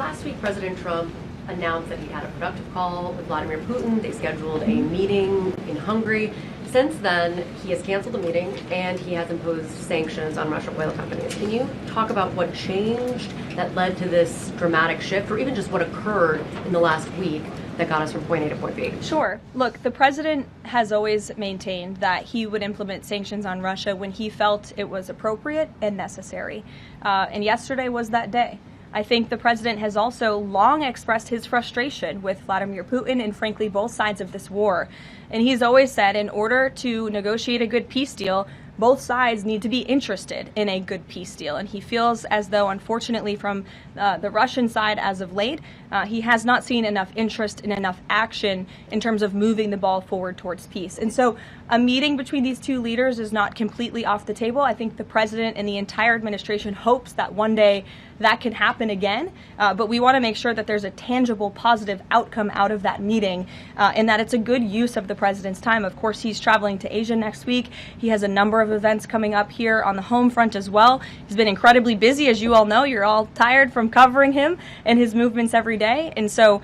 Last week, President Trump announced that he had a productive call with Vladimir Putin. They scheduled a meeting in Hungary. Since then, he has canceled the meeting and he has imposed sanctions on Russian oil companies. Can you talk about what changed that led to this dramatic shift, or even just what occurred in the last week that got us from point A to point B? Sure. Look, the president has always maintained that he would implement sanctions on Russia when he felt it was appropriate and necessary. And yesterday was that day. I think the president has also long expressed his frustration with Vladimir Putin and, frankly, both sides of this war. And he's always said in order to negotiate a good peace deal, both sides need to be interested in a good peace deal. And he feels as though, unfortunately, from the Russian side as of late, he has not seen enough interest and enough action in terms of moving the ball forward towards peace. And so a meeting between these two leaders is not completely off the table. I think the president and the entire administration hopes that one day that can happen again. But we want to make sure that there's a tangible, positive outcome out of that meeting and that it's a good use of the president's time. Of course, he's traveling to Asia next week. He has a number of events coming up here on the home front as well. He's been incredibly busy, as you all know. You're all tired from covering him and his movements every day. And so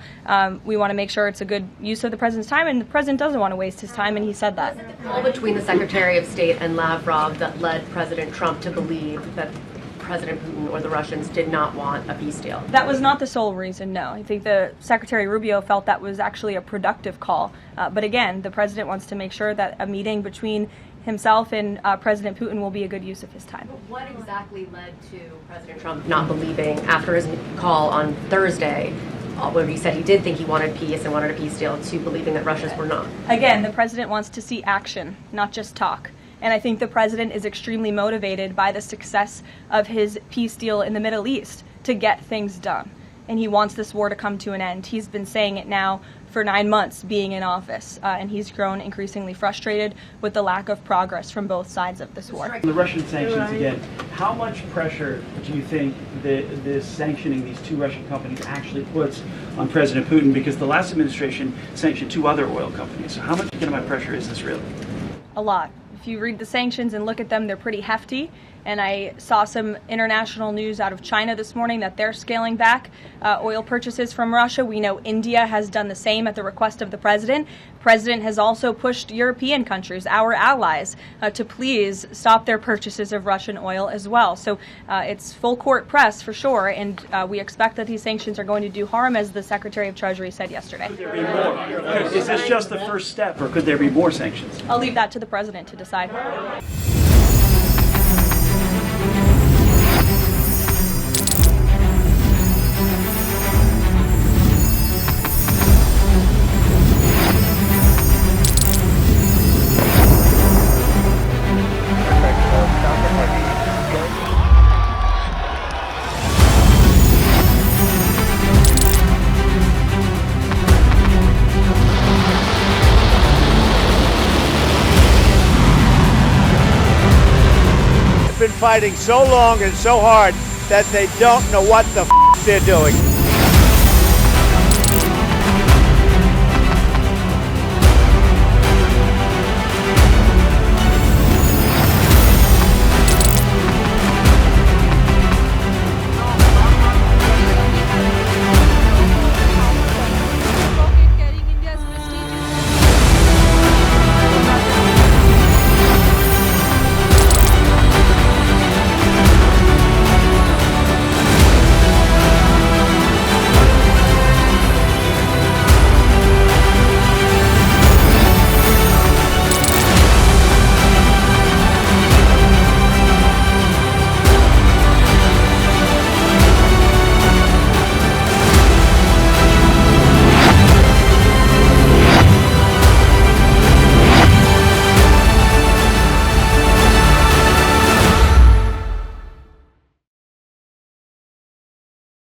we want to make sure it's a good use of the president's time. And the president doesn't want to waste his time, and he said that. All between the Secretary of State and Lavrov that led President Trump to believe that President Putin or the Russians did not want a peace deal. That was not the sole reason, no. I think the Secretary Rubio felt that was actually a productive call. But again, the president wants to make sure that a meeting between himself and President Putin will be a good use of his time. What exactly led to President Trump not believing, after his call on Thursday, where he said he did think he wanted peace and wanted a peace deal, to believing that Russians were not? Again, the president wants to see action, not just talk. And I think the president is extremely motivated by the success of his peace deal in the Middle East to get things done. And he wants this war to come to an end. He's been saying it now for 9 months being in office, and he's grown increasingly frustrated with the lack of progress from both sides of this war. The Russian sanctions again, how much pressure do you think this sanctioning these two Russian companies actually puts on President Putin? Because the last administration sanctioned two other oil companies. So how much economic pressure is this really? A lot. If you read the sanctions and look at them, they're pretty hefty. And I saw some international news out of China this morning that they're scaling back oil purchases from Russia. We know India has done the same at the request of the president. The president has also pushed European countries, our allies, to please stop their purchases of Russian oil as well. So it's full court press for sure. And we expect that these sanctions are going to do harm, as the Secretary of Treasury said yesterday. Could there be more? Is this just the first step, or could there be more sanctions? I'll leave that to the president to decide. Been fighting so long and so hard that they don't know what the they're doing.